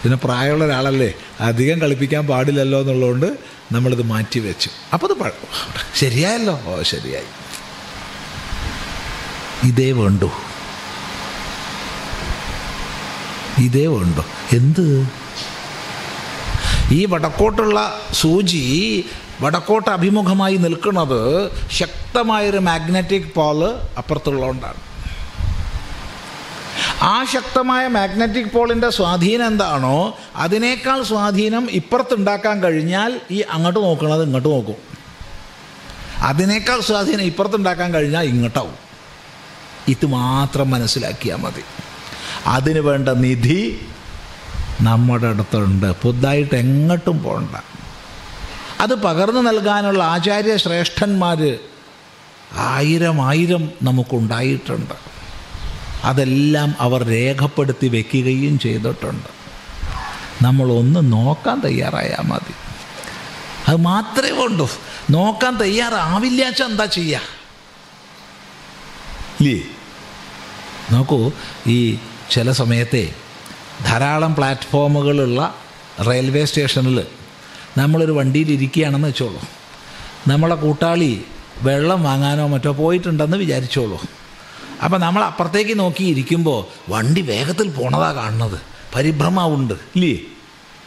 പിന്നെ പ്രായമുള്ള ഒരാളല്ലേ, അധികം കളിപ്പിക്കാൻ പാടില്ലല്ലോ എന്നുള്ളതുകൊണ്ട് നമ്മളിത് മാറ്റി വെച്ചു. അപ്പോൾ അത് ശരിയായല്ലോ. ഓ ശരിയായി. ഇതേ വേണ്ടു. എന്ത്? ഈ വടക്കോട്ടുള്ള സൂചി വടക്കോട്ട് അഭിമുഖമായി നിൽക്കുന്നത് ശക്തമായൊരു മാഗ്നറ്റിക് പോള് അപ്പുറത്തുള്ളതുകൊണ്ടാണ്. ആ ശക്തമായ മാഗ്നറ്റിക് പോളിൻ്റെ സ്വാധീനം എന്താണോ അതിനേക്കാൾ സ്വാധീനം ഇപ്പുറത്തുണ്ടാക്കാൻ കഴിഞ്ഞാൽ ഈ അങ്ങോട്ട് നോക്കുന്നത് ഇങ്ങോട്ട് നോക്കും. അതിനേക്കാൾ സ്വാധീനം ഇപ്പുറത്തുണ്ടാക്കാൻ കഴിഞ്ഞാൽ ഇങ്ങോട്ടാവും. ഇത് മാത്രം മനസ്സിലാക്കിയാൽ മതി. അതിന് വേണ്ട നിധി നമ്മുടെ അടുത്തുണ്ട്. പുതുതായിട്ട് എങ്ങോട്ടും പോകണ്ട. അത് പകർന്നു നൽകാനുള്ള ആചാര്യ ശ്രേഷ്ഠന്മാർ ആയിരം നമുക്കുണ്ടായിട്ടുണ്ട്. അതെല്ലാം അവർ രേഖപ്പെടുത്തി വയ്ക്കുകയും ചെയ്തിട്ടുണ്ട്. നമ്മളൊന്ന് നോക്കാൻ തയ്യാറായാൽ മതി. അത് മാത്രമേ ഉള്ളൂ. നോക്കാൻ തയ്യാറാവില്ലാച്ച എന്താ ചെയ്യുക? ഇല്ലേ? നോക്കൂ, ഈ ചില സമയത്തെ ധാരാളം പ്ലാറ്റ്ഫോമുകളുള്ള റെയിൽവേ സ്റ്റേഷനിൽ നമ്മളൊരു വണ്ടിയിൽ ഇരിക്കുകയാണെന്ന് വെച്ചോളൂ. നമ്മളെ കൂട്ടാളി വെള്ളം വാങ്ങാനോ മറ്റോ പോയിട്ടുണ്ടെന്ന് വിചാരിച്ചോളൂ. അപ്പം നമ്മൾ അപ്പുറത്തേക്ക് നോക്കിയിരിക്കുമ്പോൾ വണ്ടി വേഗത്തിൽ പോണതാ കാണുന്നത്. പരിഭ്രമമുണ്ട്, ഇല്ലേ?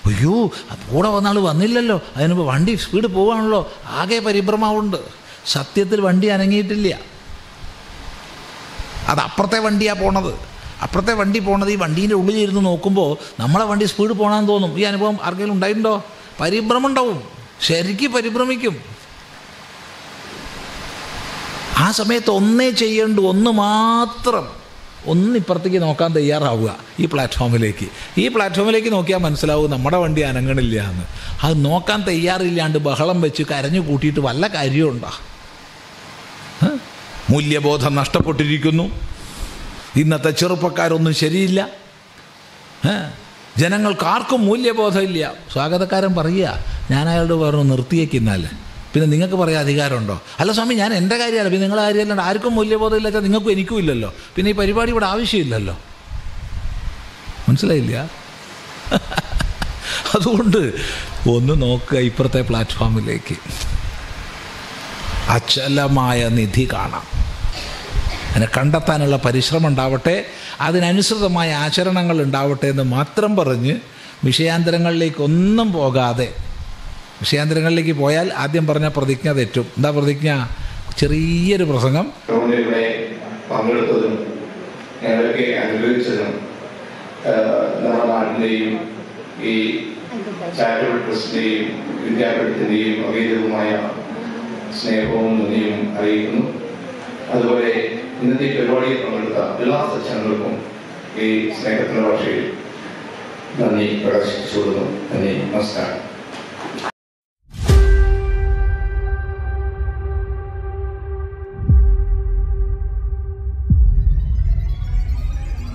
അയ്യോ, അത് കൂടെ വന്നാൾ വന്നില്ലല്ലോ, അതിനിപ്പോൾ വണ്ടി സ്പീഡ് പോവാണല്ലോ, ആകെ പരിഭ്രമമുണ്ട്. സത്യത്തിൽ വണ്ടി അനങ്ങിയിട്ടില്ല. അത് അപ്പുറത്തെ വണ്ടിയാണ് പോണത്. അപ്പുറത്തെ വണ്ടി പോണത് ഈ വണ്ടീൻ്റെ ഉള്ളിലിരുന്ന് നോക്കുമ്പോൾ നമ്മളെ വണ്ടി സ്പീഡ് പോകണമെന്ന് തോന്നും. ഈ അനുഭവം ആർക്കെങ്കിലും ഉണ്ടായിട്ടുണ്ടോ? പരിഭ്രമം ഉണ്ടാവും, ശരിക്കും പരിഭ്രമിക്കും. ആ സമയത്ത് ഒന്നേ ചെയ്യേണ്ടു, ഒന്ന് മാത്രം, ഒന്നിപ്പുറത്തേക്ക് നോക്കാൻ തയ്യാറാവുക. ഈ പ്ലാറ്റ്ഫോമിലേക്ക് നോക്കിയാൽ മനസ്സിലാവും നമ്മുടെ വണ്ടി അനങ്ങണില്ല എന്ന്. അത് നോക്കാൻ തയ്യാറില്ലാണ്ട് ബഹളം വെച്ച് കരഞ്ഞു കൂട്ടിയിട്ട് വല്ല കാര്യമുണ്ടോ? മൂല്യബോധം നഷ്ടപ്പെട്ടിരിക്കുന്നു. ഇന്നത്തെ ചെറുപ്പക്കാരൊന്നും ശരിയില്ല. ജനങ്ങൾക്കാർക്കും മൂല്യബോധമില്ല. സ്വാഗതക്കാരൻ പറയുക, ഞാൻ അയാളോട് പറഞ്ഞു നിർത്തിയേക്കുന്നാൽ പിന്നെ നിങ്ങൾക്ക് പറയാൻ അധികാരമുണ്ടോ? അല്ല സ്വാമി, ഞാൻ എൻ്റെ കാര്യമല്ല, പിന്നെ നിങ്ങളുടെ കാര്യമല്ലാണ്ട് ആർക്കും മൂല്യബോധം ഇല്ലാച്ചാൽ നിങ്ങൾക്കും എനിക്കും ഇല്ലല്ലോ, പിന്നെ ഈ പരിപാടി ഇവിടെ ആവശ്യമില്ലല്ലോ. മനസ്സിലായില്ല? അതുകൊണ്ട് ഒന്ന് നോക്കുക ഇപ്പുറത്തെ പ്ലാറ്റ്ഫോമിലേക്ക്. അചലമായ നിധി കാണാം. അതിനെ കണ്ടെത്താനുള്ള പരിശ്രമം ഉണ്ടാവട്ടെ, അതിനനുസൃതമായ ആചരണങ്ങൾ ഉണ്ടാവട്ടെ എന്ന് മാത്രം പറഞ്ഞ് വിഷയാന്തരങ്ങളിലേക്കൊന്നും പോകാതെ, വിഷയാന്തരങ്ങളിലേക്ക് പോയാൽ ആദ്യം പറഞ്ഞ പ്രതിജ്ഞ തെറ്റും. എന്താ പ്രതിജ്ഞ? ചെറിയൊരു പ്രസംഗം. ഇവിടെ പങ്കെടുത്തതും ഞങ്ങളൊക്കെ അനുഭവിച്ചതും നമ്മുടെ നാടിൻ്റെയും ഈ ചാരിറ്റബിൾ ട്രസ്റ്റിൻ്റെയും വിദ്യാപീഠത്തിൻ്റെയും അഭേദവുമായ സ്നേഹവും നന്ദിയും അറിയിക്കുന്നു. അതുപോലെ ഇന്നത്തെ ഈ പരിപാടിയിൽ പങ്കെടുത്ത എല്ലാ സജ്ജനങ്ങൾക്കും ഈ സ്നേഹത്തിൻ്റെ ഭാഷയിൽ നന്ദി പ്രകാശിപ്പിച്ചുകൊള്ളുന്നു. നന്ദി, നമസ്കാരം.